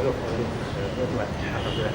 Alhamdulillah.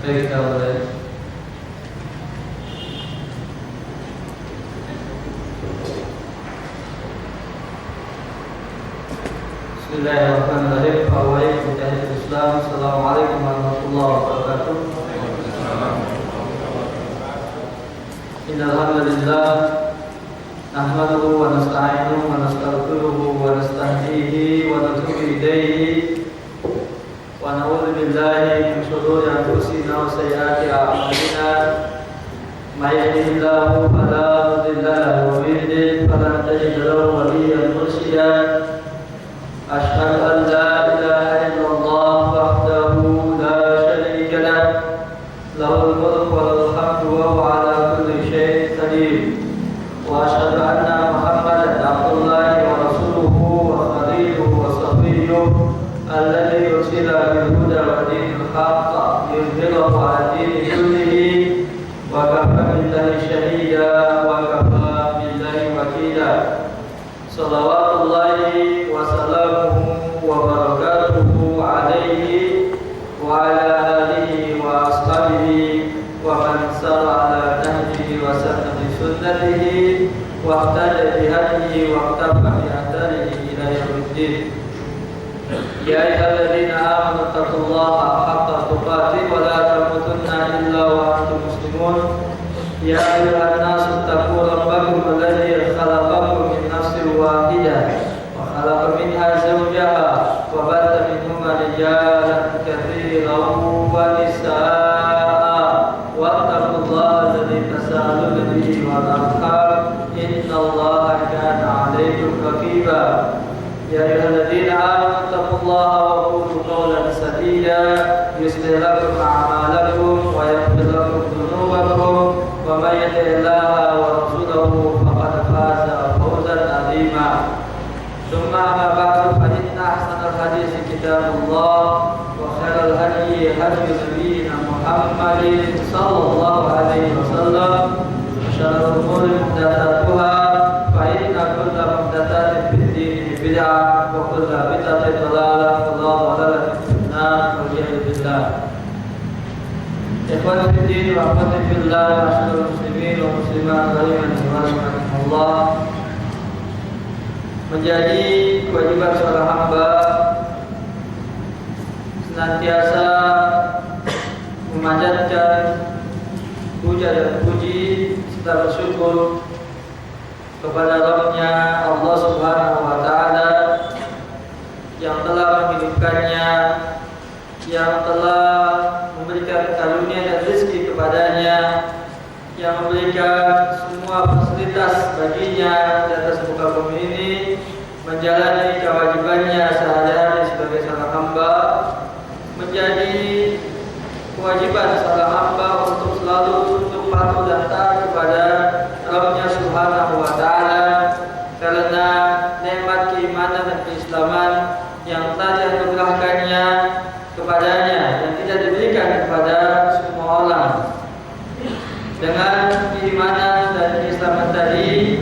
Baik, kita mulai. Bismillahirrahmanirrahim. Waalaikumsalam warahmatullahi wabarakatuh. Assalamualaikum warahmatullahi wabarakatuh. Innal hamdalillah nahmaduhu wa nasta'inuhu wa nastaghfiruhu wa nastahdihi wa natubu ilayhi wa na'udzu billahi min shururi anfusina wa sayyiati a'malina may yahdihillahu fala mudilla lahu wa may yudlil fala tajida lahu waliyyan mursyida. Asyhadu an la ilaha illallah wahdahu la syarika lah lahul mulku wa lahul hamdu wa huwa ala kulli syai'in qadir. Wa asyhadu anna Muhammadan abdullahi wa rasuluhu wa khaliluhu wa safiyyuhu alladzi ursila bil huda wa dinil haqq liyudhhirahu 'ala dini kullihi wa kafa billahi shahida wa kafa billahi wakila. Shalawatullahi wa salamuhu wa barakatuhu alaihi wa ala alihi wa ashabihi wa man sara ala nahjihi wa sanna bi sunnatihi wa ihtada bi hadihi wa iqtafa bi atharihi ila yaumiddin. Ya ayyuhalladzina amanu taqullaha haqqa tuqatih wa la tamutunna illa wa antum muslimun. Ya ayyuhan nasu taqu rabbakum alladzi khalaqakum min nafsin wahidah wa khalaqa minha zawjaha wa batha minhuma rijalan katsiran wa nisaa'a wattaqullaha alladzi tasaaluna bihi wal arham innallaha kana 'alaykum raqiba. Ya ayyuhalladzina amanu taqullaha wa qulu qawlan sadida yuslih lakum a'malakum wa yaghfir lakum dhunubakum wa may yuti'illaha wa rasulahu faqad faza fawzan 'azima. Tsumma amma ba'du fa inna ahsanal haditsi kitabullah wa khairal hadyi hadyu nabiyyina Muhammadin sallallahu alaihi wasallam wa syarrul umuri muhdatsatuha fa inna kulla muhdatsatin fid dini bid'ah wa kulla bid'atin dhalalah wa dhalalah finnar wal iyad billah. Ikhwan fillah wa akhwati fillah, ma'asyiral muslimin wa muslimat rahimani wa rahimakumullah. Menjadi kewajiban seorang hamba senantiasa memanjatkan puja dan puji serta bersyukur kepada Rabb-Nya Allah Subhanahu wa taala yang telah menghidupkannya, yang telah memberikan karunia dan rezeki kepadanya, yang memberikan semua fasilitas baginya di atas muka bumi ini, menjalani kewajibannya sehari-hari sebagai seorang hamba, menjadi kewajiban seorang hamba untuk selalu tunduk patuh dan taat kepada Rabb-Nya Subhanahu wa taala karena nikmat keimanan dan keislaman yang telah dianugerahkannya kepadanya dan tidak diberikan kepada semua orang. Dengan keimanan dan keislaman tadi,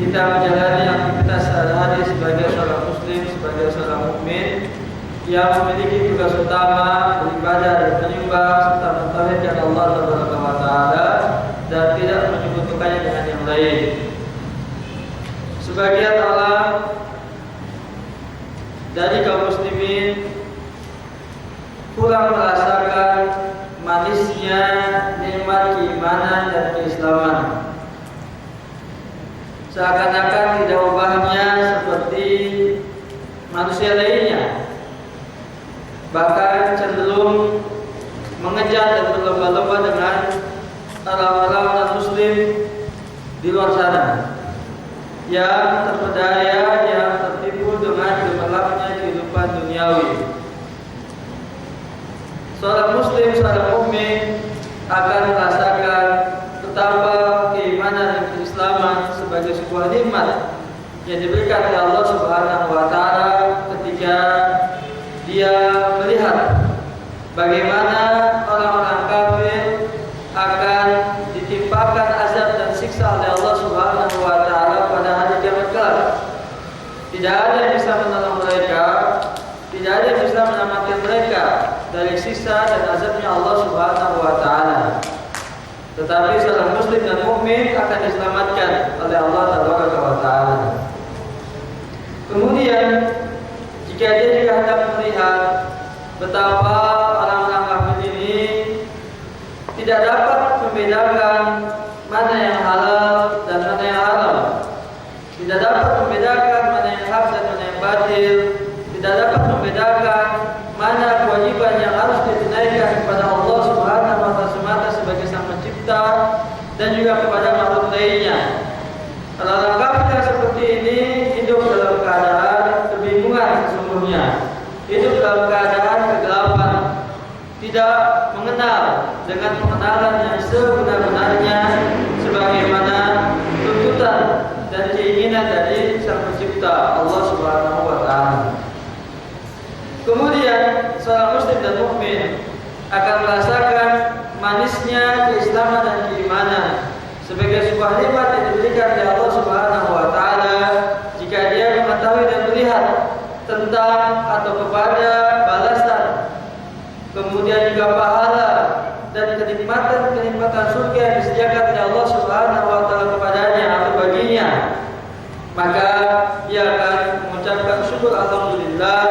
kita menjalani aktivitas sehari-hari sebagai seorang muslim, sebagai seorang mukmin yang memiliki tugas utama beribadah dan menyembah serta mentauhidkan Allah Taala dan tidak menyekutukannya dengan yang lain. Sebagian orang dari kaum muslimin kurang merasakan manisnya nikmat keimanan dan keislaman. Seakan-akan tidak ubahnya seperti manusia lainnya, bahkan cenderung mengejar dan berlomba-lomba dengan orang-orang non-muslim di luar sana yang terpedaya, yang tertipu dengan gemerlapnya kehidupan duniawi. Seorang muslim, seorang mukmin akan merasakan betapa keimanan dan keislaman sebagai sebuah nikmat yang diberikan oleh Allah Subhanahu wa taala ketika dia melihat bagaimana orang-orang kafir akan ditimpakan azab dan siksa oleh Allah Subhanahu wa taala pada hari kiamat kelak. Tidak ada yang bisa menolong mereka, tidak ada yang bisa menyelamatkan mereka dari siksa dan azabnya Allah Subhanahu wa taala. Tetapi seorang muslim dan mukmin akan diselamatkan oleh Allah Taala. Kemudian jika dia juga hendak melihat betapa orang-orang kafir ini tidak dapat membedakan mana yang halal dan mana yang haram, tidak dapat membedakan mana yang hak dan mana yang batil, tidak dapat membedakan mana kewajiban yang harus ditunaikan kepada Allah Subhanahu wa taala semata sebagai Sang Pencipta dan juga kepada makhluk lainnya. Orang-orang kafir yang seperti ini hidup dalam keadaan kebingungan sesungguhnya, hidup dalam keadaan kegelapan, tidak mengenal dengan pengenalan yang sebenar-benarnya sebagaimana tuntutan dan keinginan dari Sang Pencipta Allah Subhanahu wa taala. Kemudian seorang muslim dan mukmin akan merasakan manisnya keislaman dan keimanan sebagai sebuah nikmat yang diberikan oleh Allah Subhanahu wa taala jika dia mengetahui dan melihat tentang atau kepada balasan, kemudian juga pahala dan kenikmatan surga yang disediakan oleh Allah Subhanahu wa taala kepadanya atau baginya, maka ia akan mengucapkan syukur alhamdulillah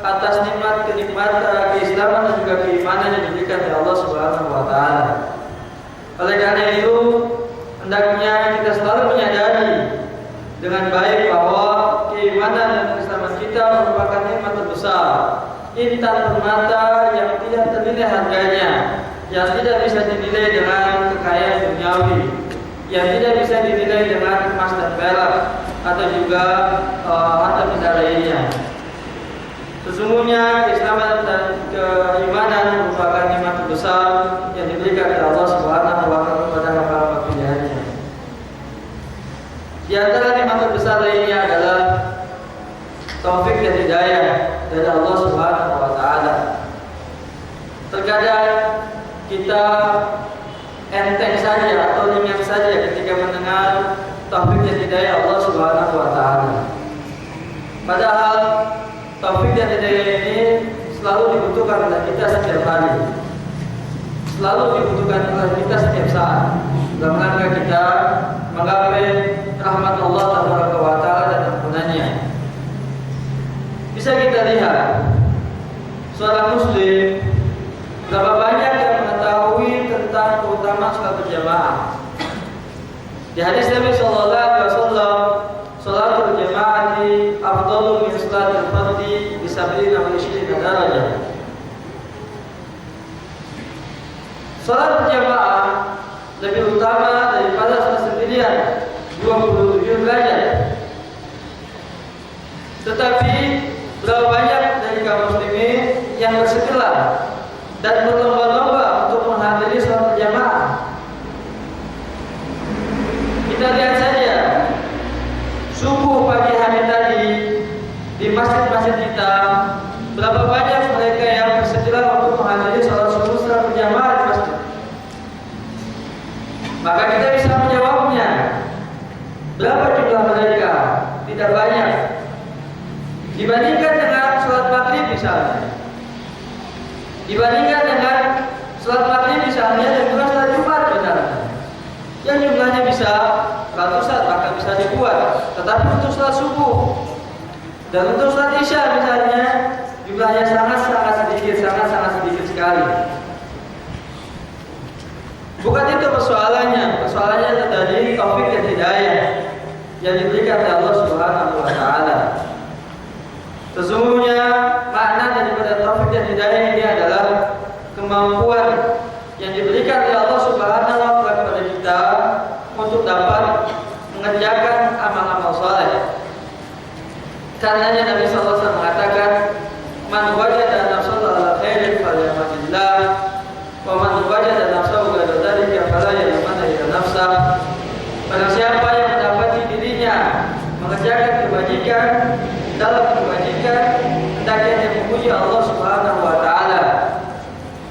atas kenikmatan keislaman dan juga keimanan yang diberikan oleh Allah Subhanahu wa taala. Oleh karena itu, hendaknya kita selalu menyadari dengan baik bahwa keimanan dan keislaman kita merupakan nikmat terbesar, intan permata yang tidak ternilai harganya, yang tidak bisa dinilai dengan kekayaan duniawi, yang tidak bisa dinilai dengan emas dan perak atau juga harta benda lainnya. Sesungguhnya keislaman dan keimanan merupakan nikmat terbesar yang diberikan oleh Allah Subhanahu wa taala kepada hamba-hamba pilihannya. Di antara nikmat terbesar lainnya adalah taufik dan hidayah dari Allah Subhanahu wa taala. Terkadang kita enteng saja atau ringan saja ketika mendengar taufik dan hidayah Allah Subhanahu wa taala. Padahal taufik dan hidayah ini selalu dibutuhkan oleh kita setiap hari, selalu dibutuhkan oleh kita setiap saat dalam rangka kita menggapai rahmat Allah wa taala dan ampunannya. Bisa kita lihat seorang muslim, berapa banyak yang mengetahui tentang keutamaan salat berjamaah. Di hadis Nabi sallallahu alaihi wasallam, salatul jamaati afdalu min salatil fardhi bi 70 wa 20 darajah. Salat berjamaah lebih utama daripada salat sendirian 27 derajat. Tetapi berapa banyak dari kaum muslimin yang bersegera dan berlomba-lomba untuk menghadiri salat berjamaah. Kita lihat saja subuh pagi hari tadi di masjid-masjid kita, berapa banyak mereka yang bersegera untuk menghadiri salat subuh secara berjamaah di masjid. Maka kita bisa menjawabnya, berapa jumlah mereka? Tidak banyak. Dibandingkan dengan salat maghrib misalnya, dibandingkan dengan salat maghrib misalnya dan juga salat Jumat misalnya, yang jumlahnya bisa ratusan, bahkan bisa ribuan. Tetapi untuk salat subuh dan untuk salat isya misalnya, jumlahnya sangat sedikit sekali. Bukan itu persoalannya tadi taufik dan hidayah yang diberikan oleh Allah Subhanahu wa taala. Sesungguhnya makna daripada taufik dan hidayah ini adalah kemampuan yang diberikan oleh Allah Subhanahu wa taala kepada kita untuk dapat mengerjakan amal-amal saleh. Karenanya Nabi sallallahu alaihi wasallam mengatakan, "Man wajada nafsahu ala khairin falyahmadillah, wa man wajada nafsahu ala dzalika fala yalmanna ila nafsah." Barang siapa yang mendapati dirinya mengerjakan kebajikan, dalam kebajikan, hendaknya dia memuji Allah Subhanahu wa taala.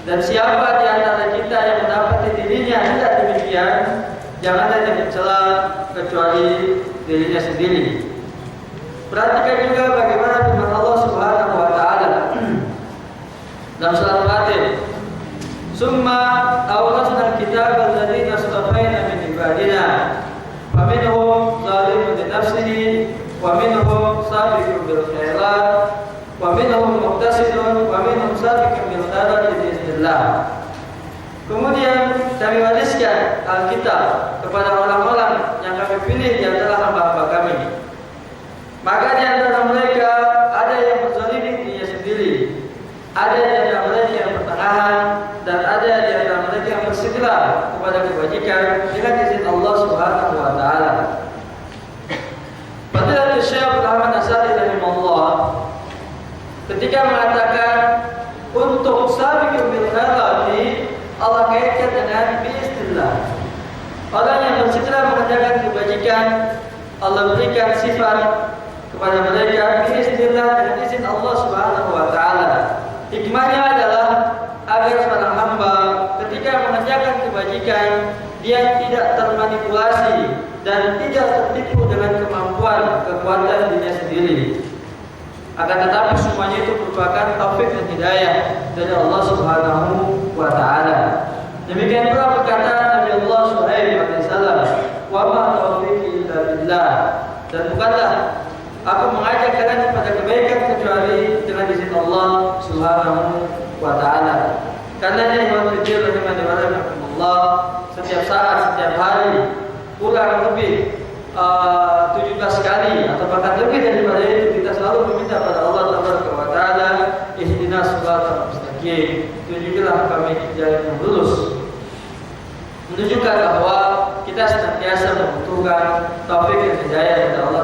Dan siapa di antara kita yang mendapati dirinya tidak demikian, janganlah dia mencela kecuali dirinya sendiri. Perhatikan juga bagaimana firman Allah Subhanahu wa taala dalam surat Fatir. Summa awrasna al-kitaba alladziina istafaina min ibadina faminhum zalimun li nafsihi wa minhum sabiqun bil khairat wa minhum muqtasidun wa minhum sabiqun bil khairat biiznillah. Kemudian kami wariskan Alkitab kepada orang-orang yang kami pilih di antara hamba-hamba kami. Maka di antara mereka ada yang berzalimi dirinya sendiri, ada di antara mereka yang pertengahan, dan ada di antara mereka yang bersegera kepada kebajikan dengan izin Allah Subhanahu wa taala. Fadilatul Syekh Ahmad As-Sa'di rahimahullah ketika mengatakan untuk sabiqun bil khairati, Allah kaitkan dengan biiznillah. Orang yang bersegera mengerjakan kebajikan, Allah berikan sifat kepada mereka biiznillah, dengan izin Allah Subhanahu wa taala. Hikmahnya adalah agar seorang hamba ketika mengerjakan kebajikan dia tidak termanipulasi dan tidak tertipu dengan kemampuan, kekuatan dirinya sendiri. Akan tetapi semuanya itu merupakan taufik dan hidayah dari Allah Subhanahu wa taala. Demikian pula perkataan Nabi Allah Shu'aib alaihissalam, "Wa ma taufiqi illa billah." Dan bukanlah aku mengajak kalian kepada kebaikan kecuali dengan izin Allah Subhanahu wa taala. Karena dia yang berpikir bagaimana Allah setiap saat, setiap hari kurang lebih 17 kali atau bahkan lebih daripada itu kita selalu meminta kepada Allah Taala, ihdinas siratal mustaqim, tunjukilah kami jalan yang lurus. Menunjukkan bahwa kita senantiasa membutuhkan taufik dan hidayah dari Allah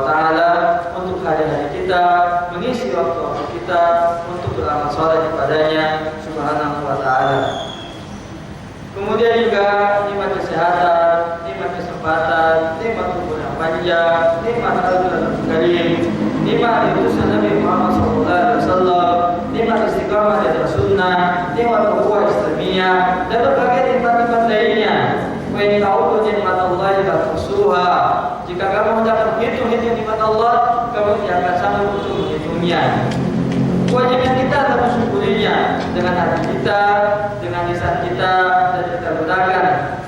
Taala untuk hari-hari kita, mengisi waktu-waktu kita untuk beramal saleh kepadanya Subhanahu wa taala. Kemudian juga nikmat kesehatan, nikmat kesempatan, nikmat umur yang panjang, nikmat al-Qur'an Karim, nikmat diutusnya Nabi Muhammad SAW, nikmat istiqamah di atas sunnah, nikmat ukhuwah Islamiyah, dan berbagai nikmat-nikmat lainnya. Wa in ta'uddu nikmatallahi la tuhsuha. Jika kamu hendak menghitung nikmat Allah, kamu tidak akan sanggup untuk menghitungnya. Kewajiban kita adalah mensyukurinya dengan hati kita, dengan lisan kita, dan kita gunakan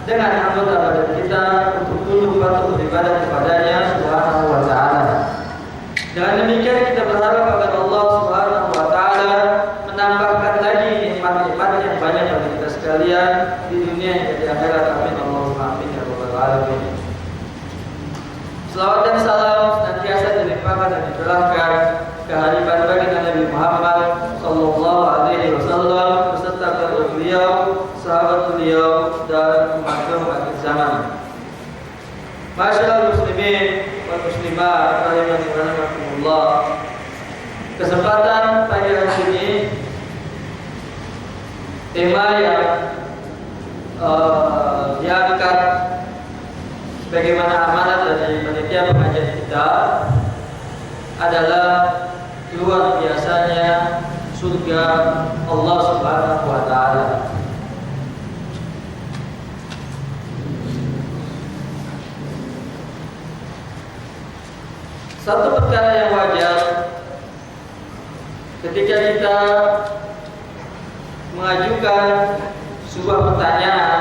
dengan anggota badan kita untuk tunduk patuh beribadah kepadanya Subhanahu wa taala. Dengan demikian kita berharap kepada Allah Subhanahu wa taala Salawat dan salam senantiasa dilimpahkan dan dicurahkan kehadiran baginda Nabi Muhammad sallallahu alaihi wasallam beserta keluarga beliau, sahabat beliau dan umat akhir zaman. Masyaallah muslimin wal muslimat rahimakumullah. Kesempatan pagi hari ini tema yang diangkat bagaimana amanat dari panitia pengajian kita adalah luar biasanya surga Allah Subhanahu wa taala. Satu perkara yang wajar ketika kita mengajukan sebuah pertanyaan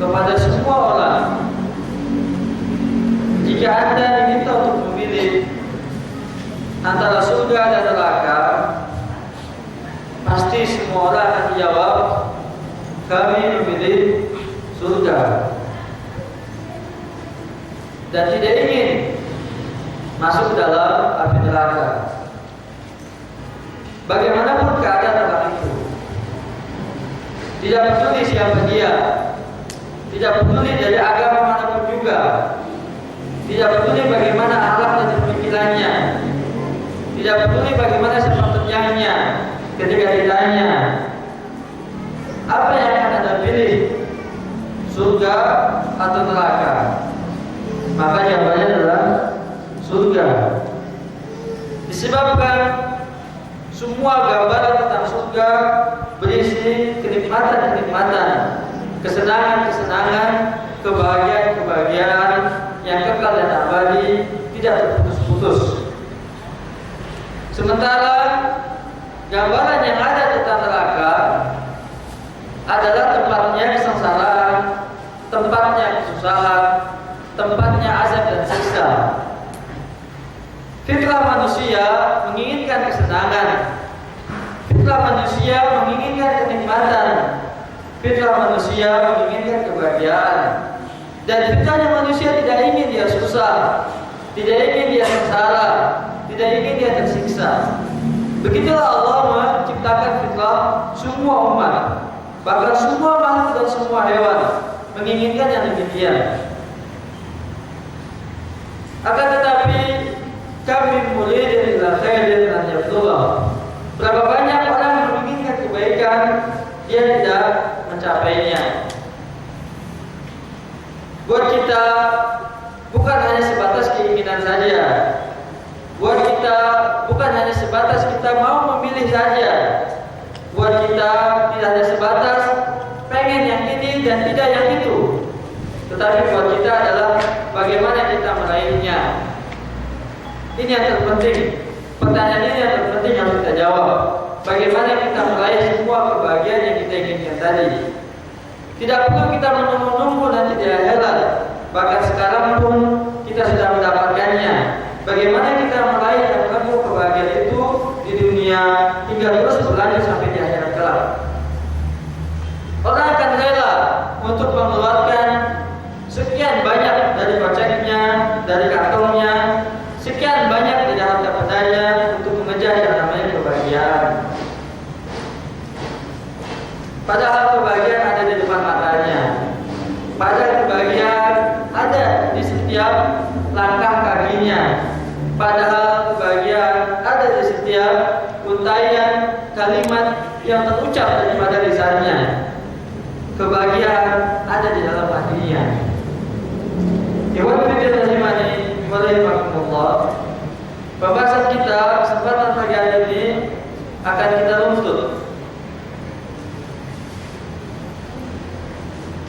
kepada semua orang, jika Anda diminta untuk memilih antara surga dan neraka, pasti semua orang akan menjawab, kami memilih surga dan tidak ingin masuk ke dalam api neraka. Bagaimanapun keadaan orang itu, tidak peduli siapa dia, tidak peduli dari agama manapun juga, tidak peduli bagaimana akhlak dan pemikirannya, tidak peduli bagaimana sepak terjangnya. Ketika ditanya, apa yang akan Anda pilih, surga atau neraka? Maka jawabannya adalah surga. Disebabkan semua gambaran tentang surga berisi kenikmatan-kenikmatan, kesenangan-kesenangan, kebahagiaan-kebahagiaan yang kekal dan abadi, tidak terputus-putus. Sementara gambaran yang ada tentang neraka adalah tempatnya kesengsaraan, tempatnya kesusahan, tempatnya azab dan siksa. Fitrah manusia menginginkan kesenangan, fitrah manusia menginginkan kenikmatan, fitrah manusia menginginkan kebahagiaan, dan fitrahnya manusia tidak ingin dia susah, tidak ingin dia sengsara, tidak ingin dia tersiksa. Begitulah Allah menciptakan fitrah semua umat, bahkan semua makhluk dan semua hewan menginginkan yang demikian. Akan tetapi kami muridin ila khairin an yafdullah. Berapa banyak orang yang menginginkan kebaikan, dia tidak mencapainya. Buat kita bukan hanya sebatas keinginan saja. Buat kita bukan hanya sebatas kita mau memilih saja. Buat kita tidak hanya sebatas pengen yang ini dan tidak yang itu. Tetapi buat kita adalah bagaimana kita meraihnya. Ini yang terpenting. Pertanyaan ini yang terpenting harus kita jawab. Bagaimana kita meraih semua kebahagiaan yang kita inginkan tadi. Tidak perlu kita menunggu-nunggu nanti di akhirat. Bahkan sekarang pun kita sudah mendapatkannya. Bagaimana kita meraih dan menempuh kebahagiaan itu di dunia hingga terus berlanjut sampai di akhirat kelak. Orang akan rela untuk mengeluarkan sekian banyak dari koceknya, dari kantongnya, sekian banyak di dalam dapatnya untuk mengejar yang namanya kebahagiaan. Padahal kebahagiaan ada di depan matanya. Padahal kebahagiaan ada di setiap langkah kakinya. Padahal kebahagiaan ada di setiap untaian kalimat yang terucap daripada lisannya. Kebahagiaan ada di dalam hatinya. Iwan fillah rahimani wa rahimakumullah. Pembahasan kita kesempatan pagi hari ini akan kita runtut.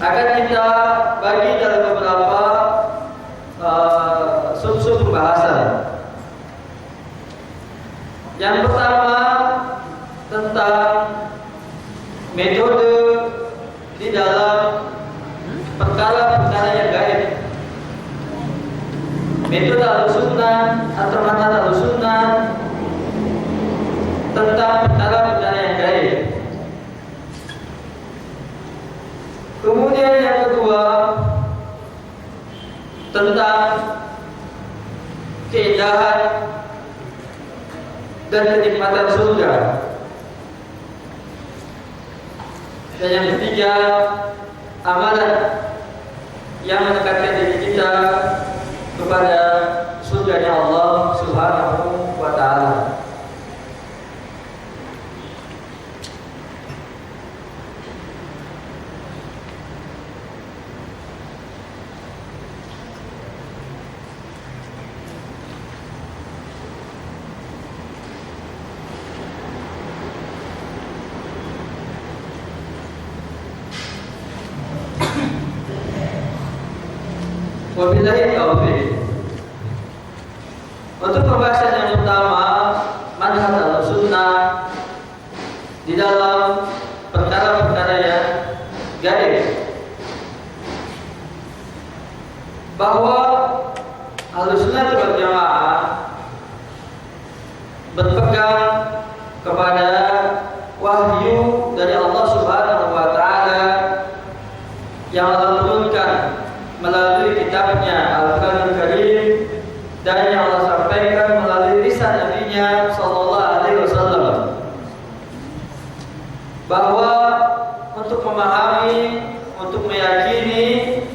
Akan kita bagi dalam beberapa sub-sub pembahasan. Yang pertama tentang metode di dalam perkara-perkara yang gaib. Metode Ahlussunnah atau manhaj Ahlussunnah tentang perkara-perkara yang gaib. Kemudian yang kedua tentang dan kenikmatan surga. Dan yang ketiga, amalan yang mendekatkan diri kita kepada surganya Allah Subhanahu wa Ta'ala. Wabillahi taufiq. Untuk pembahasan yang pertama, manhaj al-sunnah di dalam perkara-perkara yang gaib, bahwa al-sunnah wal jamaah berpegang kepada wahyu dari Allah Subhanahu wa Ta'ala yang Allah turunkan melalui kitabnya Al-Quranul Karim dan yang Allah sampaikan melalui lisan Nabi-Nya Sallallahu Alaihi Wasallam, bahwa untuk memahami, untuk meyakini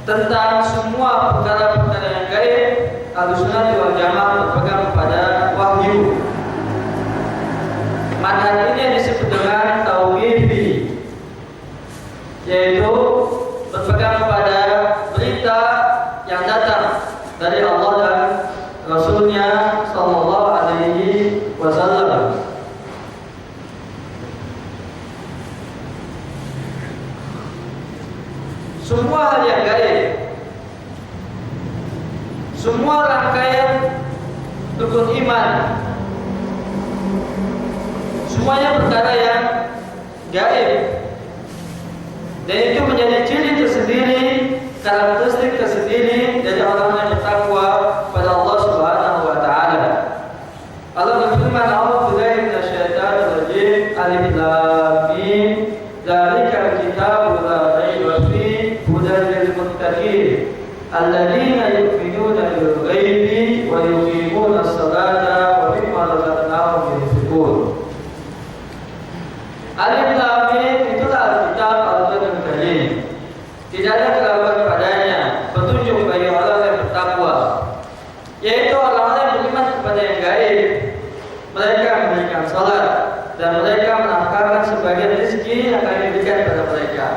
tentang semua perkara-perkara yang gaib, Ahlussunnah wal Jamaah berpegang kepada wahyu. Manhaj ini yang disebut dengan tauqifi, yaitu berpegang kepada berita yang datang dari Allah dan Rasulnya Sallallahu Alaihi Wasallam. Semua hal yang gaib, semua rangkaian rukun iman, semuanya perkara yang gaib, dan itu menjadi ciri tersendiri, karakteristik tersendiri dari orang yang bertakwa pada Allah Subhanahu wa Ta'ala. Allah berfirman, "A'udzubillahi minasyaitonir rajim. Alif Lam Mim. Dzalikal kitabu la raiba fihi hudan lil muttaqin alladzina yu'minuna bil ghaibi wa yuqimuna as-salata wa mimma razaqnahum yunfiqun." Alif Lam Mim itulah Alkitab Al-Quranul Karim. Tidak ada keraguan padanya, petunjuk bagi orang yang bertakwa, yaitu orang-orang yang beriman kepada yang gaib. Mereka memberikan salat dan mereka menafkahkan sebagian rezeki yang akan diberikan kepada mereka.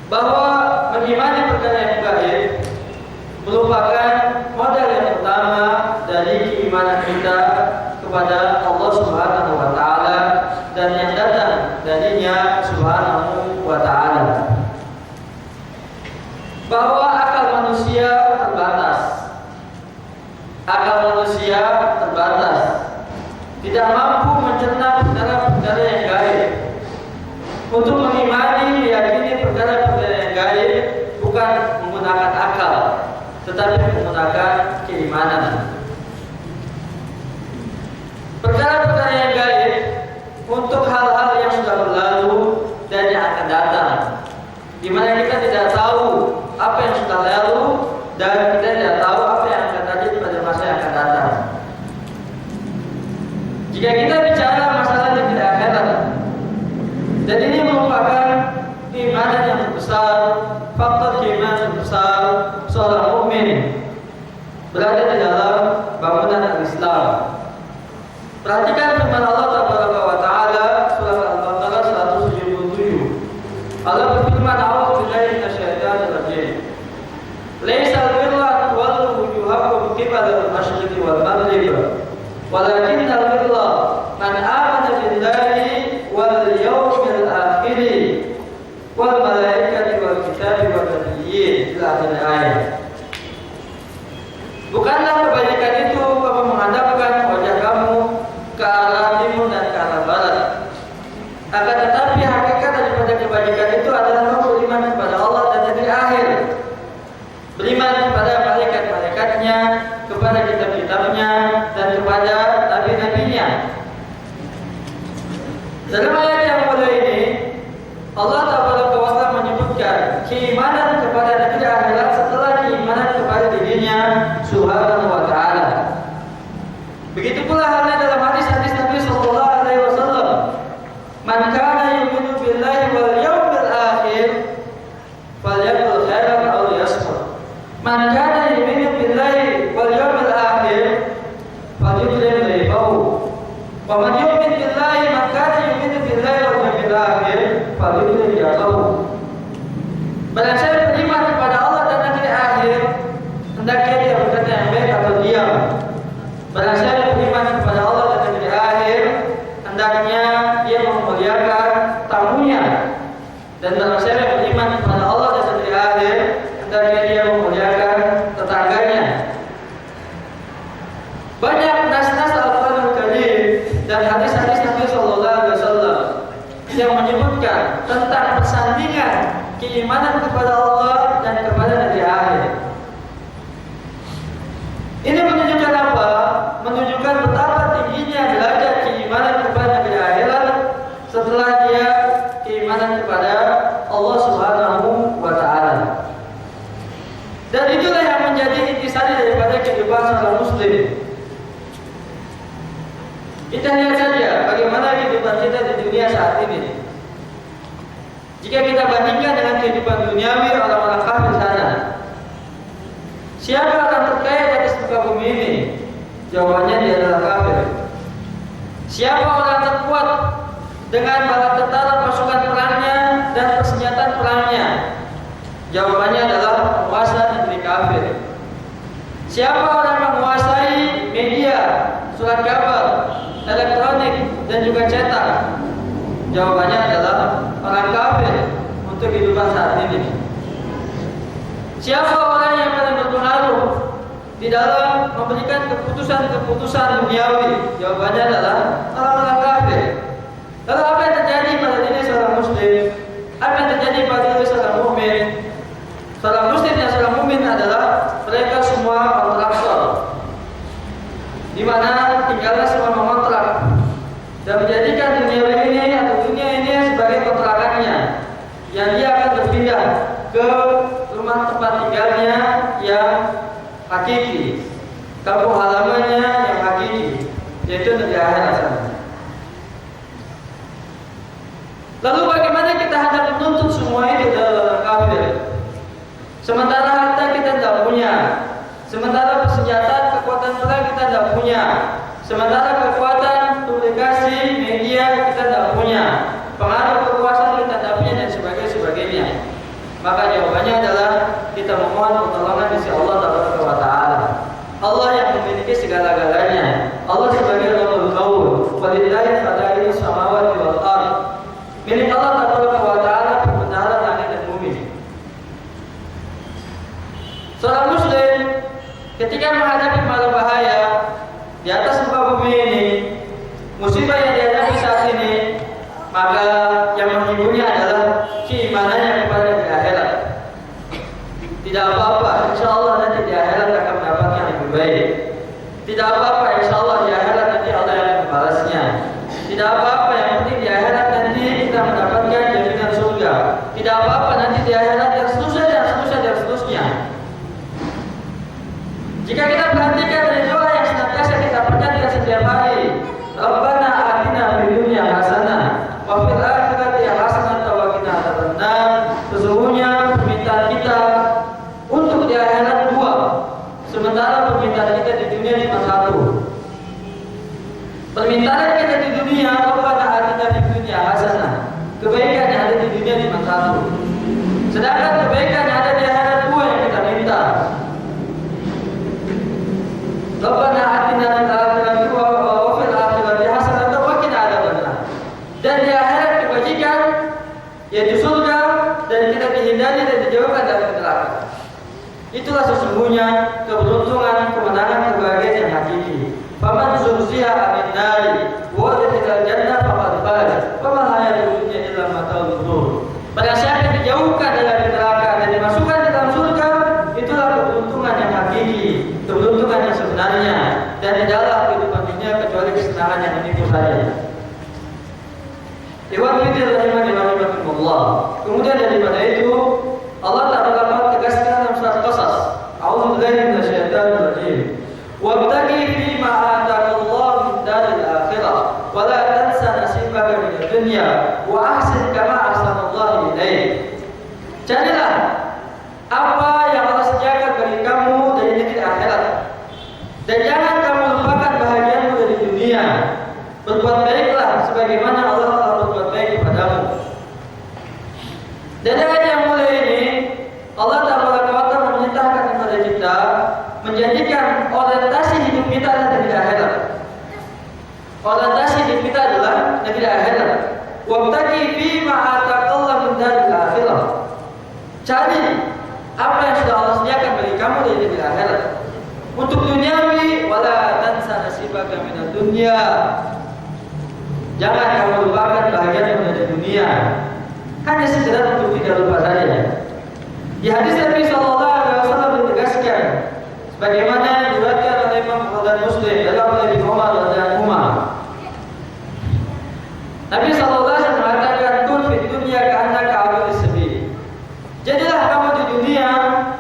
Bahwa mengimani perkara yang gaib merupakan modal yang pertama dari keimanan kita kepada Allah Subhanahu wa Ta'ala dan yang datang darinya Subhanahu wa Ta'ala. Bahwa akal manusia terbatas, akal manusia terbatas, tidak mampu mencerna perkara-perkara yang gaib. Untuk mengimani, meyakini perkara-perkara yang gaib bukan menggunakan akal, tetapi menggunakan keimanan. Perkara-perkara yang gaib untuk hal-hal yang sudah berlalu dan yang akan datang, di mana kita tidak tahu apa yang sudah lalu dan kita tidak tahu apa yang akan terjadi pada masa yang akan datang. Jika kita bicara masalah yang tidak akhirat, dan ini merupakan keimanan yang besar, faktor keimanan yang besar seorang mukmin berada di dalam bangunan Islam. Perhatikan firman Allah Taala surah Al-Baqarah 177. Allah berfirman, "A'udzubillahi minasyaitonir rajim. Laisal birra an tuwallu wujuhakum qibala al-masyriqi wal maghrib, walakinnal birra man amana billahi wal yawmil akhir wal malaikati wal kitabi wan nabiyyin." Ila akhir ayat. Bukanlah kebajikan itu kamu menghadapkan wajah kamu ke arah timur dan ke arah barat. Akan tetapi hakikat daripada kebajikan itu adalah kamu beriman kepada Allah dan hari akhir, beriman kepada malaikat-malaikatnya, kepada kitab-kitabnya, dan kepada nabi-nabinya. Dalam ayat yang mulia ini, Allah Ta'ala menyebutkan keimanan kepada negeri akhirat setelah keimanan kepada dirinya Subhanahu wa Ta'ala. Wa man yu'min billahi man kana yu'minu billahi wal yawmil akhir falyukrim jarahu. Barang siapa beriman kepada Allah dan hari akhir, hendaknya dia berkata yang baik atau diam. Barang siapa beriman kepada Allah dan hari akhir, hendaknya dia memuliakan tamunya. Dan barang siapa beriman kepada Allah dan hari akhir, hendaknya dia memuliakan tetangganya. Banyak nas-nas Al-Qur'anul Karim dan hadis-hadis Nabi sallallahu alaihi wasallam yang menyebutkan tentang persandingan keimanan kepada Allah dan kepada hari akhir. Ini menunjukkan apa? Menunjukkan betapa tingginya derajat keimanan kepada hari akhirat setelah dia keimanan kepada Allah Subhanahu wa taala. Dan itulah yang menjadi intisari daripada kehidupan seorang muslim. Kita lihat saja bagaimana kehidupan kita di dunia saat ini. Jika kita bandingkan dengan kehidupan duniawi orang-orang kafir sana, siapa orang terkaya di atas muka bumi ini? Jawabannya dia adalah kafir. Siapa orang terkuat dengan bala tentara pasukan perangnya dan persenjataan perangnya? Jawabannya adalah penguasa negeri kafir. Siapa orang yang menguasai media, surat kabar, elektronik dan juga cetak? Jawabannya adalah orang kafir untuk kehidupan saat ini. Siapa orang yang paling berpengaruh di dalam memberikan keputusan-keputusan duniawi? Jawabannya adalah orang-orang kafir. Lalu apa yang terjadi pada diri seorang muslim? Apa yang terjadi pada diri seorang mukmin? Seorang muslim dan seorang mukmin adalah mereka semua kontraktor, di mana tinggalnya semua mengontrak dan menjadikan dunia ini atau dunia ini sebagai kontrakannya, yang dia akan berpindah ke rumah tempat tinggalnya yang hakiki, kampung halamannya yang hakiki, yaitu negeri akhirat sana. Lalu bagaimana kita hendak menuntut semua itu dalam kafir? Sementara harta kita tidak punya, sementara persenjataan kekuatan perang kita tidak punya, sementara kekuatan publikasi media kita tidak punya, pengaruh kekuasaan kita tidak punya dan sebagainya. Maka jawabannya adalah kita memohon pertolongan di sisi Allah Taala. Allah yang memiliki segala-galanya. Allah sebagai Rabbul Qaul, walillahi khaza'inus samawati wal ardh. Milik Allah Taala perbendaharaan langit dan bumi. Seorang muslim ketika menghadapi masalah bahaya di atas muka bumi ini, musibah yang dihadapi saat ini, maka yang menghiburnya adalah keimanannya kepada di akhirat. Tidak apa-apa, insya Allah nanti di akhirat akan mendapatkan yang lebih baik. Tidak apa-apa, insya Allah di akhirat nanti Allah yang membalasnya. Tidak apa-apa, yang penting di akhirat nanti kita mendapatkan jaminan surga. Tidak apa-apa, nanti di akhirat dan seterusnya. Jika kita perhatikan dari doa yang senantiasa kita panjatkan setiap hari, Rabbana atina fid dunya hasanah wa fil akhirati hasanah wa qina adzabannar. Sesungguhnya permintaan kita untuk di akhirat dua, sementara permintaan kita di dunia cuma satu. Permintaan kita di dunia, Rabbana atina fid dunya hasanah, kebaikan yang ada di dunia cuma satu. Sedangkan kebaikan yang ada di akhirat dua yang kita minta. Rabbana atina fil akhirati wa fil akhirati hasanatan wa qina adzabannar. Dan di akhirat kebajikan yaitu surga, dan kita dihindari dan dijauhkan dari neraka. Itulah sesungguhnya keberuntungan, kemenangan, kebahagiaan yang hakiki. Faman zuhziha 'anil nari wa udkhilal jannah faqad faz. Wa ma hayatud dunya illa mata'ul ghurur. Barang siapa yang dijauhkan dari neraka dan dimasukkan ke dalam surga, itulah keberuntungan yang hakiki, keberuntungan yang sebenarnya. Dan tidaklah kehidupan dunia kecuali kesenangan yang menipu saja. Ikhwan fillah rahimani wa rahimakumullah. Kemudian daripada itu Allah Ta'ala tegaskan dalam surat Qasas, a'udzubillahi minasyaitonir rajim. Wabtaghi fima ataakallahu min daril akhirah wa la tansa nasibaka minad dunya wa ahsin kama ahsanallahu ilaik. Carilah apa yang Allah sediakan bagi kamu dari negeri akhirat, dan jangan kamu lupakan bahagiamu dari dunia. sebagaimana Allah telah berbuat baik kepadamu. Dan ayat yang mulia ini Allah Ta'ala memerintahkan kepada kita menjadikan orientasi hidup kita adalah negeri akhirat. Orientasi hidup kita adalah negeri akhirat. Wabtaqi fima ataqallahu min daril akhirah. Cari apa yang sudah Allah sediakan bagi kamu dari negeri akhirat. Untuk duniawi wala tansa nasibaka minad dunya. Jangan kamu lupakan bahagian dari dunia. Hanya sekedar untuk tidak lupa saja. Di hadis Nabi sallallahu alaihi wasallam ditegaskan sebagaimana diriwayatkan oleh Imam Bukhari dan Muslim dari Abdullah bin Umar radhiyallahu anhu. Nabi sallallahu alaihi wasallam mengatakan kun fid dunya ka'annaka 'abidus sabil. Jadilah kamu di dunia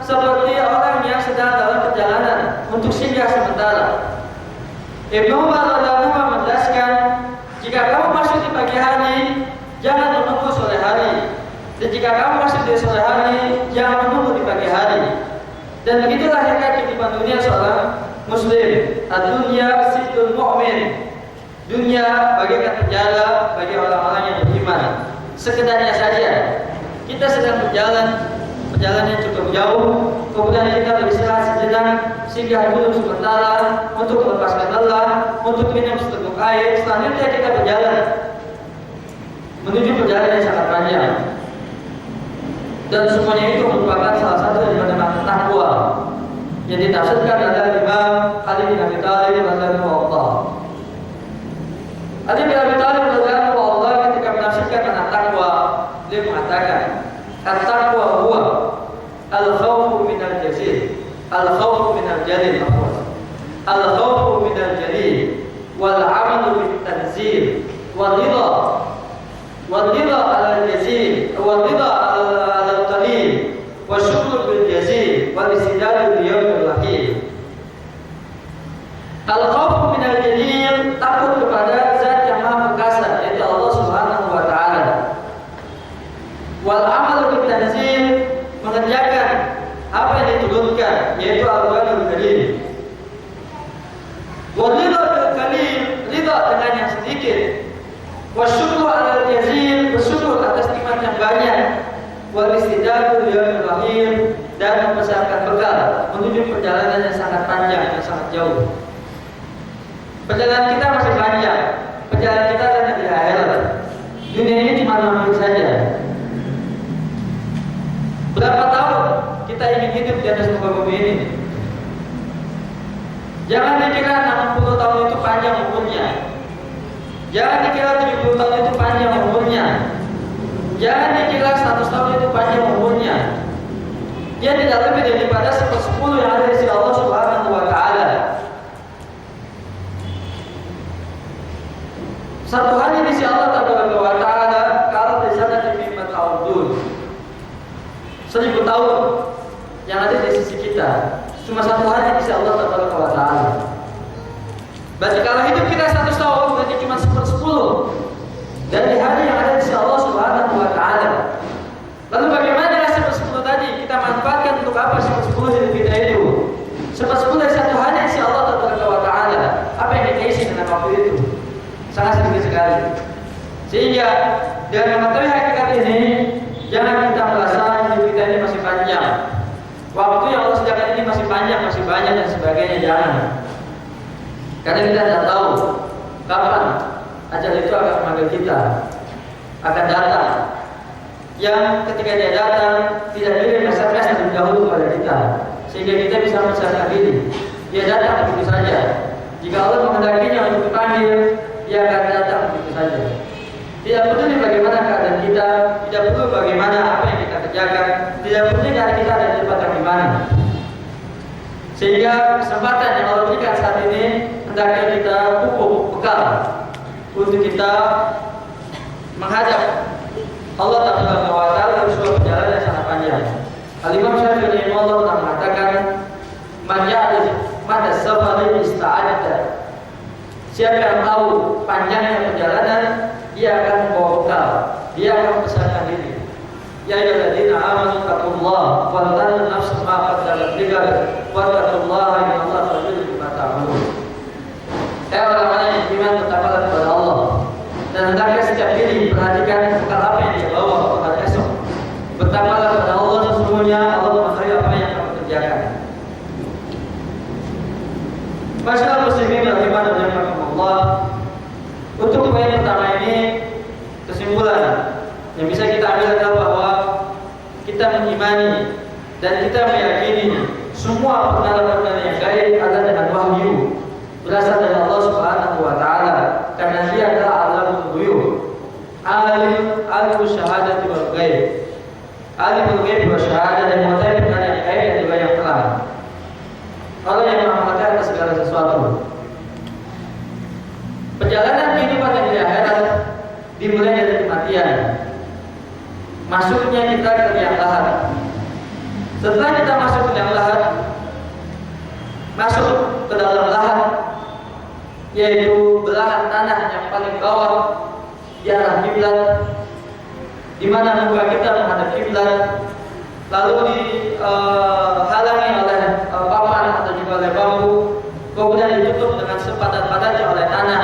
seperti orang yang sedang dalam perjalanan untuk singgah sementara. Ibnu Umar radhiyallahu anhu menjelaskan, jika kamu masuk di pagi hari, jangan menunggu sore hari. Dan jika kamu masuk di sore hari, jangan menunggu di pagi hari. Dan begitulah hakikat kehidupan dunia seorang Muslim. Ad-dunya sijnul mu'min. Dunia bagaikan penjara bagi orang-orang yang beriman. Sekedarnya saja. Kita sedang berjalan, perjalanan yang cukup jauh, kemudian kita beristirahat sejenak, singgah dulu sementara untuk melepaskan lelah, untuk minum seteguk air. Selanjutnya kita berjalan menuju perjalanan yang sangat panjang. Dan semuanya itu merupakan salah satu daripada makna takwa yang ditafsirkan oleh Imam Ali bin Abi Thalib radhiyallahu anhu. Ali bin Abi Thalib radhiyallahu anhu ketika menafsirkan makna takwa, dia mengatakan, at-taqwa huwa al-khawfu min al-jazil, al-khawfu min al-jalil, al-khawfu min al-jalil, wal 'amalu bit-tanzil, wal ridha al-jazil, wal ridha al-qalil, wa syukur bil-jazil, wal istidad liyawmil akhir. Al-khawfu min al-jalil, takut kepada Zat yang Maha Perkasa, yaitu Allah Subhanahu wa taala. Wal 'amalu bit-tanzil, mengerjakan apa yang diturunkan, yaitu Al-Qur'anul Karim. Wal ridha bil-qalil, ridha dengan yang sedikit. Wasyukur al-jazil, bersyukur atas nikmat yang banyak. Wal istidadu liyawmil akhir, dan mempersiapkan bekal menuju perjalanan yang sangat panjang, yang sangat jauh. Perjalanan kita masih panjang. Perjalanan kita adalah negeri akhirat. Dunia ini cuma mampir saja. Berapa tahun kita ingin hidup di atas muka bumi ini? Jangan dikira 60 tahun itu panjang umurnya. Jangan dikira 70 tahun itu panjang umurnya. Jangan dikira 100 tahun itu panjang umurnya. Dia tidak lebih daripada 1/10 yang ada di sisi Allah Subhanahu wa taala. Satu hari di sisi Allah Tabaraka wa taala, kalau di sana dimimmat audun. 1000 tahun yang ada di sisi kita, cuma satu hari di sisi Allah Tabaraka wa taala. Berarti kalau hidup kita 100 tahun, berarti cuma 1/10 dari hari yang ada di sisi Allah Subhanahu wa taala. Lalu bagaimana dengan 1/10 tadi? Kita manfaatkan untuk apa 1/10 hidup kita itu? 1/10 dari satu hari di sisi Allah Tabaraka wa taala. Apa yang kita isi dengan waktu itu? Sangat sedikit sekali. Sehingga dengan mengetahui hakikat ini, jangan kita merasa hidup kita ini masih panjang. Waktu yang Allah sediakan ini masih panjang, masih banyak dan sebagainya. Jangan. Karena kita tidak tahu kapan ajal itu akan memanggil kita, akan datang. Yang ketika dia datang tidak boleh SMS terlebih dahulu kepada kita, sehingga kita bisa mempersiapkan diri. Dia datang begitu saja. Jika Allah menghendakinya untuk dipanggil, dia akan datang begitu saja. Tidak peduli bagaimana keadaan kita, tidak peduli bagaimana apa yang kita kerjakan, tidak peduli dari kita ada di tempat yang dimana. Sehingga kesempatan yang Allah berikan saat ini hendaknya kita pupuk bekal untuk kita menghadap Allah Taala dalam sebuah perjalanan yang sangat panjang. Al-Imam Syafi'i rahimahullah pernah mengatakan, "Man ya'rif mada safari ista'adda." Siapa yang tahu panjangnya perjalanan, dia akan membawa bekal, dia akan mempersiapkan diri. Ya ayyuhalladzina amanu taqullaha wa tanzur nafsun ma qaddamat lighad wa taqullaha innallaha khabirum bima ta'malun. Orang-orang yang beriman bertakwalah kepada Allah dan hendaknya setiap diri perhatikan bekal apa yang dia bawa pada esok. Bertakwalah kepada Allah, sesungguhnya Allah mengetahui apa yang kamu kerjakan. Masyaallah muslimin rahimani wa rahimakumullah. Untuk poin pertama ini, kesimpulan yang bisa kita ambil adalah bahwa kita mengimani dan kita meyakini semua perkara-perkara yang gaib adalah dengan wahyu, berasal dari Allah Subhanahu wa taala, karena Dia adalah Alimul Ghuyub, alimul syahadati wal ghaib. Alimul ghaib wa syahadah, dan mengetahui perkara yang gaib dan juga yang terang. Allah yang Maha mengetahui atas segala sesuatu. Perjalanan kehidupan yang di akhirat dimulai dari kematian. Masuknya kita ke liang lahat. Setelah kita masuk ke liang lahat, masuk ke dalam lahat, yaitu belahan tanah yang paling bawah di arah kiblat, di mana muka kita menghadap kiblat, lalu dihalangi oleh papan atau juga oleh bambu, kemudian ditutup dengan sepadat-padatnya oleh tanah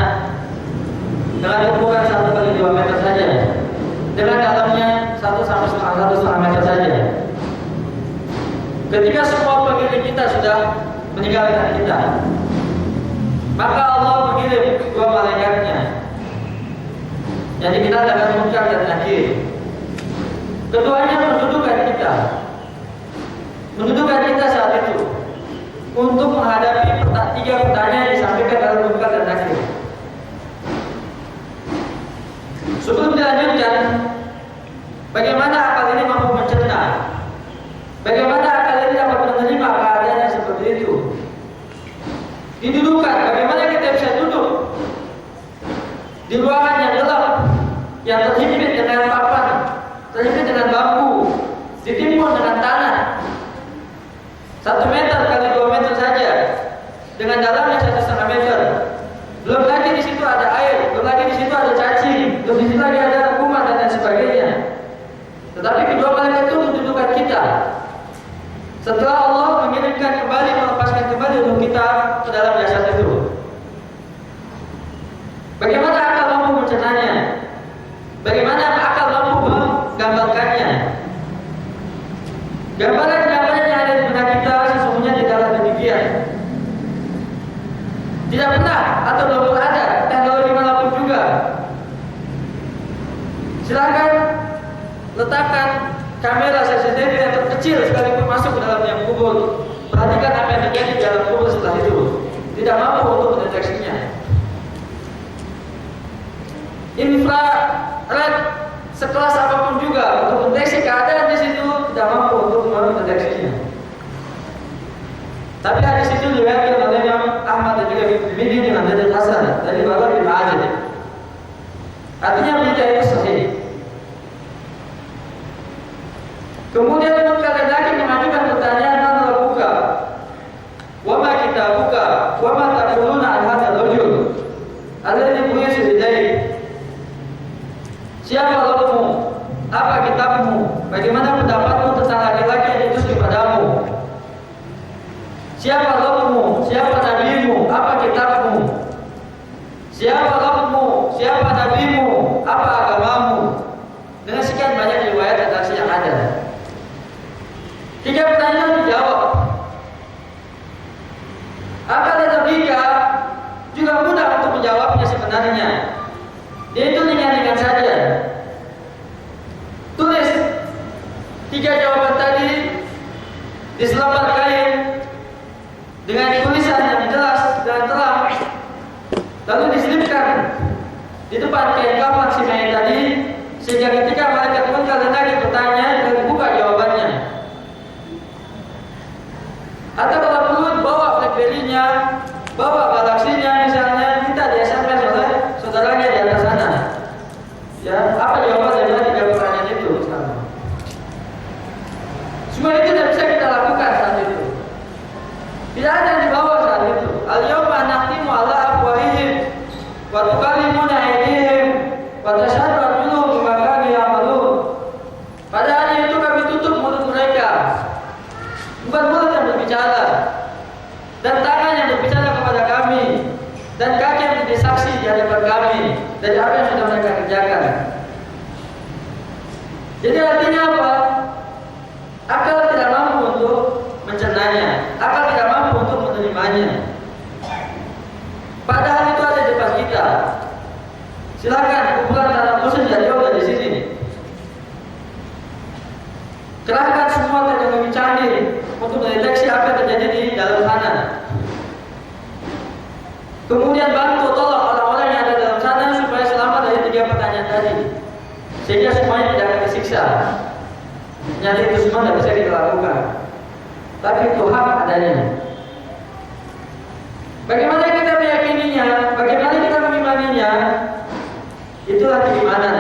dengan ukuran 1x2 meter saja, dengan dalamnya 1 sampai 1,5 meter saja. Ketika semua pengiring kita sudah meninggalkan kita, maka Allah mengirim 2 malaikatnya yang dikenal dengan Munkar dan Nakir. Keduanya mendudukan kita saat itu untuk menghadapi 3 pertanyaan yang disampaikan dalam Munkar dan Nakir. Sebelum dilanjutkan, bagaimana akal ini mampu mencerna? Bagaimana akal ini dapat menerima keadaan yang seperti itu? Didudukan, bagaimana kita bisa duduk di ruangan yang gelap, yang terhimpit dengan papan, terhimpit dengan bambu, ditimbun dengan tanah 1 meter kali 2 meter saja, dengan dalamnya 1,5 meter. Belum lagi di situ ada air, belum lagi di situ ada cacing, belum di situ lagi ada kuman dan lain sebagainya. Tetapi kedua malaikat itu mendudukan kita. Setelah Allah mengirimkan kembali, melepaskan kembali ruh kita ke dalam jasad itu, bagaimana akal mampu mencernanya? Bagaimana akal mampu menggambarkannya? Gambaran-gambaran yang ada di benak kita sesungguhnya tidaklah demikian. Tidak pernah atau belum pernah ada teknologi manapun juga. Silakan letakkan kamera CCTV yang terkecil sekalipun masuk ke dalam liang kubur. Perhatikan apa yang terjadi di dalam kubur setelah itu. Tidak mampu untuk mendeteksinya. Infrared sekelas apapun juga untuk mendeteksi keadaan di situ tidak mampu untuk mendeteksinya. Tapi hadis itu diriwayatkan oleh Imam Ahmad dan juga Ibnu dengan hadis Hasan dari Bara bin Azib. Artinya berita itu sahih. Kemudian Munkar dan Nakir mengajukan pertanyaan, "Man rabbuka? Wa ma kitabuka? Wa ma taquluna an hadzal rajul alladhi bu'itha ilayk?" Siapa Rabbmu? Apa kitabmu? Bagaimana pendapatmu tentang laki-laki yang diutus kepadamu? Siapa Rabbmu? Siapa nabimu? Apa kitabmu? Siapa Rabbmu? Siapa nabimu? Apa agamamu? Dengan sekian banyak riwayat dan saksi yang ada. 3 pertanyaan dijawab. Akal dan logika juga mudah untuk menjawabnya sebenarnya. Yaitu ringan-ringan saja. Tulis 3 jawaban tadi di selembar kain dengan tulisan yang jelas dan terang, lalu diselipkan di depan kain kafan si mayat tadi, sehingga ketika malaikat Munkar dan Nakir bertanya, dan dibuka jawabannya. Atau kalau perlu bawa BlackBerry-nya, bawa galaksinya misalnya, minta di SMS oleh saudaranya di atas sana. Ya, apa jawaban dari 3 pertanyaan itu misalnya. Semua itu tidak bisa kita lakukan saat itu. Tidak ada yang dibawa saat itu. Al-yawma nakhtimu ala afwahihim wa tukallimuna aydihim wa tashhadu arjuluhum bima kanu ya'malun. dan kaki yang menjadi saksi di hadapan kami dari apa yang sudah mereka kerjakan. Jadi artinya apa? Akal tidak mampu untuk mencernanya, akal tidak mampu untuk menerimanya. Padahal itu ada di depan kita. Silakan kumpulan tanah khusus jauh dari sini. Kerahkan semua teknologi canggih untuk mendeteksi apa yang terjadi di dalam sana. Kemudian bantu tolong orang-orang yang ada dalam sana supaya selamat dari 3 pertanyaan tadi, sehingga semuanya tidak akan disiksa. Nyata itu semua tidak bisa kita lakukan, tapi itu hak adanya. Bagaimana kita meyakininya? Bagaimana kita mengimaninya? Itulah keimanan.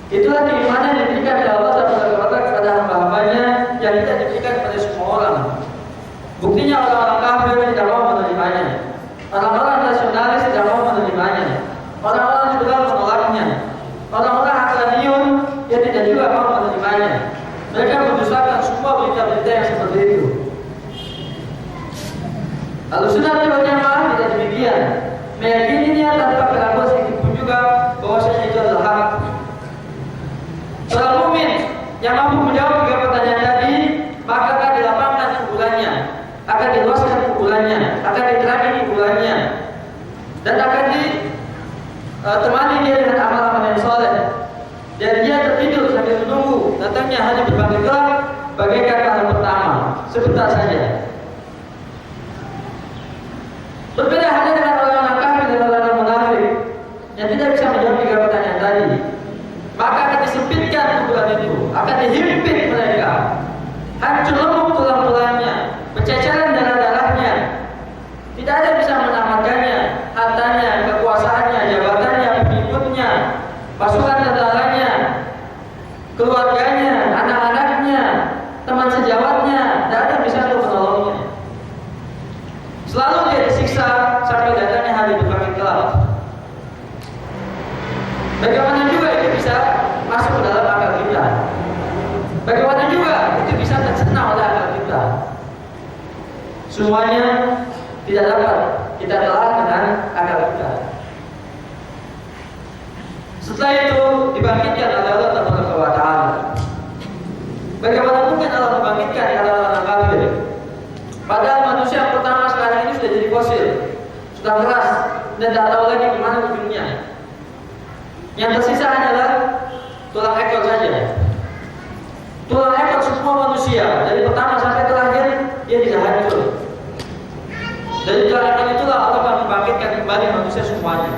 Itulah keimanan yang diberikan oleh Allah Subhanahu wa taala kepada hamba-hambanya yang tidak diberikan kepada semua orang. Buktinya orang-orang kafir tidak mau menerimanya. Orang-orang nasionalis tidak mau menerimanya. Orang-orang liberal menolaknya. Orang-orang akhlaniun yang tidak juga mau menerimanya. Mereka mendustakan semua berita-berita yang seperti itu. Ahlussunnah wal Jamaah tidak demikian. Meyakininya tanpa keraguan sedikit pun juga bahwasanya itu adalah hak. Seorang mukmin yang mampu menjawab 3 pertanyaan tadi, maka akan dilapangkan kuburannya, akan diluaskan kuburannya, akan diterangi kuburannya, dan akan ditemani dia dengan amal-amal yang soleh. Dan dia tertidur sambil menunggu datangnya hari berbangkit kelak bagaikan malam pertama, sebentar saja. Berbeda halnya dengan orang-orang kafir dan orang-orang munafik yang tidak bisa menjawab 3 pertanyaan tadi. Maka akan disempitkan kuburan itu, akan dihimpit mereka, hancur lemuk tulang-tulangnya, berceceran darah-darahnya. Tidak ada yang bisa menamatkannya, hartanya, kekuasaannya, jabatannya, pengikutnya, pasukan tentaranya, keluarganya, anak-anaknya, teman sejawatnya. Tidak ada yang bisa untuk menolongnya. Selalu dia disiksa sampai datangnya hari berbangkit kelak. Bagaimana juga itu bisa masuk ke dalam akal kita? Bagaimana juga itu bisa tercerna oleh akal kita? Semuanya tidak dapat kita telah dengan akal kita. Setelah itu dibangkitkan oleh Allah Subhanahu wa taala. Bagaimana mungkin Allah membangkitkan orang-orang kafir? Padahal manusia yang pertama sekarang ini sudah jadi fosil, sudah keras dan tidak tahu lagi kemana ujungnya. Yang tersisa hanyalah tulang ekor saja. Tulang ekor semua manusia dari pertama sampai terakhir dia tidak hancur. Dari tulang ekor itulah Allah akan membangkitkan kembali manusia semuanya.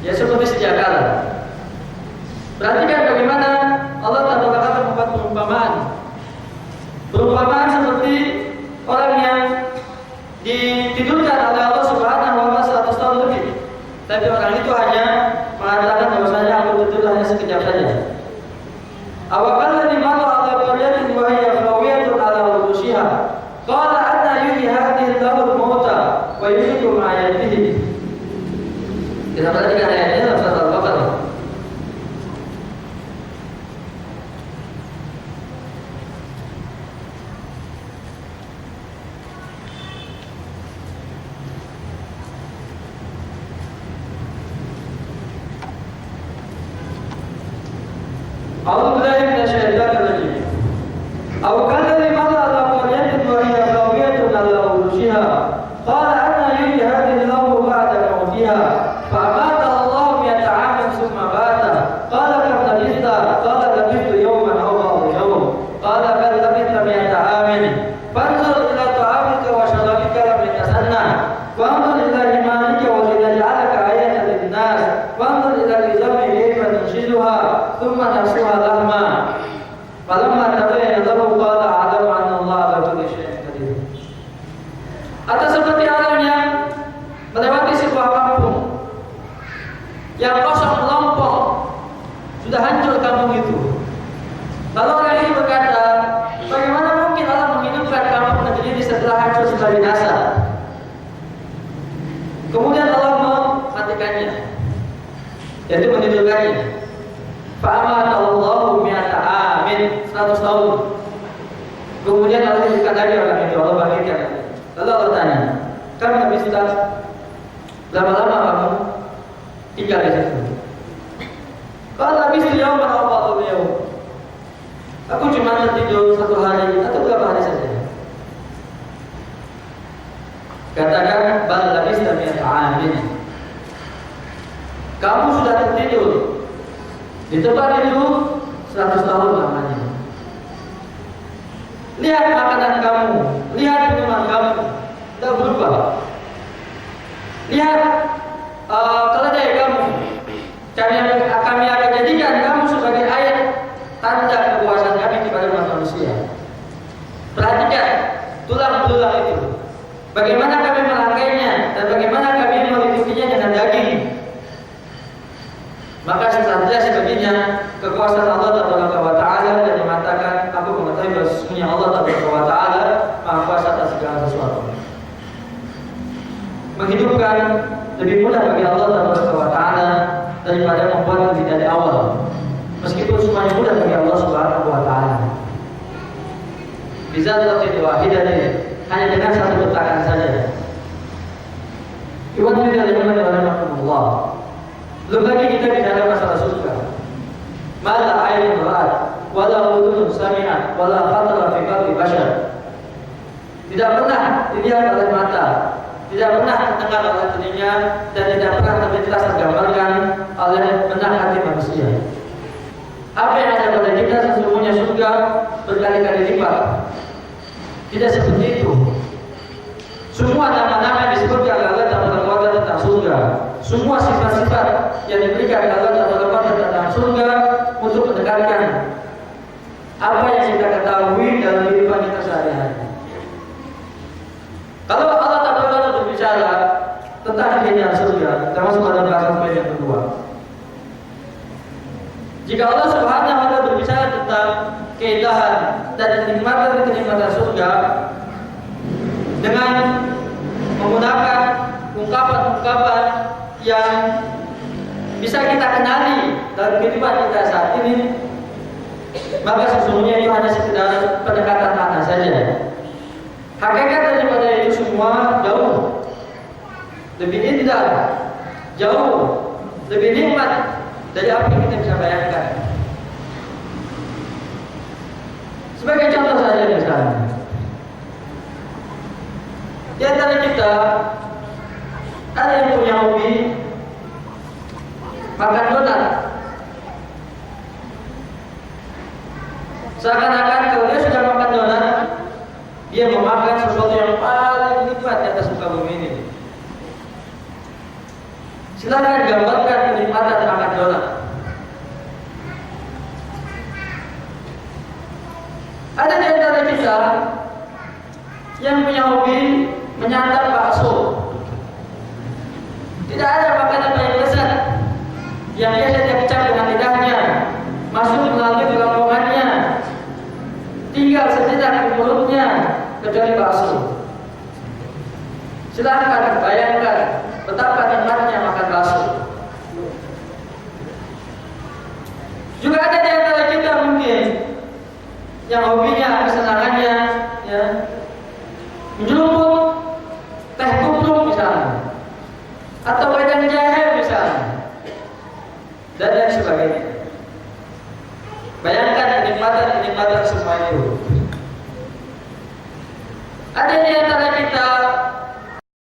Ya seperti sedia kala. Perhatikan bagaimana Allah Ta'ala membuat perumpamaan. Perumpamaan seperti orang yang ditidurkan oleh Allah Subhanahu wa taala 100 tahun lebih. Tapi orang itu hanya mengatakan bahwasanya aku betul hanya sekejap saja. Awakala di mana Allah qaryatin wa hiya khawiyatun ala urushiha. Qala anna yuhyi hadhihi Allahu al-mauta wa yuhyikum ayatihi. Kita perhatikan ayatnya dalam surat Al-Baqarah. أعوذ بالله من الشيطان الرجيم. أو كالذي مر على قرية وهي خاوية على عروشها قال أنى يحيي هذه الله بعد موتها فأماته الله 100 عام ثم مات قال كم لبثت قال لبثت يوما أو بعض يوم قال بل لبثت 100 عام فانظر إلى طعامك وشرابك لم يتسنى وانظر إلى حمارك ولنجعلك آية للناس وانظر إلى العظام كيف ننشزها ثم نكسوها لحما فلما تبين له قال أعلم أن الله على كل شيء قدير. Atau seperti orang yang melewati sebuah kampung yang kosong melompong, sudah hancur kampung itu. Lalu orang ini berkata, bagaimana mungkin Allah menghidupkan kampung negeri ini setelah hancur sudah binasa? Kemudian Allah mematikannya, yaitu menidurkannya. Fa'amallahu 100 amin, 100 tahun. Kemudian Allah diberikan lagi orang itu, Allah bangkitkan. Lalu Allah tanya, Kamu nggak bisa lama-lama kamu tinggal di situ. Kalau habis beliau merawat beliau, aku cuma tertidur 1 hari atau berapa hari saja. Katakan bal habis mi'at amin. Kamu sudah tertidur di tempat itu 100 tahun lamanya. Lihat makanan kamu, lihat minuman kamu, tidak berubah. Lihat keledai kamu. Kami akan jadikan kamu sebagai ayat tanda kekuasaan kami kepada umat manusia. Perhatikan tulang belulang itu. Bagaimana kami merangkainya dan bagaimana kami melitukinya dengan daging. Maka setelah jelas baginya kekuasaan Allah Taala dan mengatakan aku mengetahui bahwa sesungguhnya Allah Taala Maha Kuasa atas segala sesuatu. Menghidupkan lebih mudah bagi Allah Taala daripada membuat lebih dari awal. Meskipun semuanya mudah bagi Allah Subhanahu wa taala. Bisa terjadi wahidah hanya dengan satu letakkan saja. Iwan tidak ada Allah. Belum lagi kita bicara masalah surga. Mala ainun ra'at, wala udhun sami'at, wala khatara fi qalbi bashar. Tidak pernah dilihat oleh mata, tidak pernah terdengar oleh telinga, dan tidak pernah terlintas tergambarkan oleh benak hati manusia. Apa yang ada pada kita sesungguhnya surga berkali-kali lipat. Tidak seperti itu. Semua nama-nama yang disebutkan Allah Taala tentang surga, semua sifat-sifat yang diberikan Allah Taala tentang surga untuk mendekatkan apa yang kita ketahui dalam kehidupan kita sehari-hari. Kalau Allah Taala berbicara tentang keindahan surga, termasuk pada bahasan poin yang kedua. Jika Allah Subhanahu wa taala berbicara tentang keindahan dan kenikmatan surga dengan menggunakan ungkapan-ungkapan yang bisa kita kenali dalam kehidupan kita saat ini, maka sesungguhnya itu hanya sekedar pendekatan makna saja. Hakikat daripada itu semua jauh lebih indah, jauh lebih nikmat dari apa yang kita bisa bayangkan. Sebagai contoh saja misalnya, di antara kita ada yang punya hobi makan donat. Seakan-akan kalau dia sudah makan donat, dia memakan sesuatu yang paling nikmat di atas muka bumi ini. Silakan gambarkan kenikmatan makan donat. Ada di antara kita yang punya hobi menyantap bakso. Tidak ada makanan paling lezat yang biasa dia kecap dengan lidahnya, masuk melalui kerongkongannya, tinggal sejenak di mulutnya, kecuali bakso. Silahkan bayangkan betapa nikmatnya makan bakso. Juga ada di antara kita mungkin yang hobinya, kesenangannya, ya, menjeluput teh tubruk misalnya, atau wedang jahe misalnya, dan lain sebagainya. Bayangkan kenikmatan semua itu. Ada di antara kita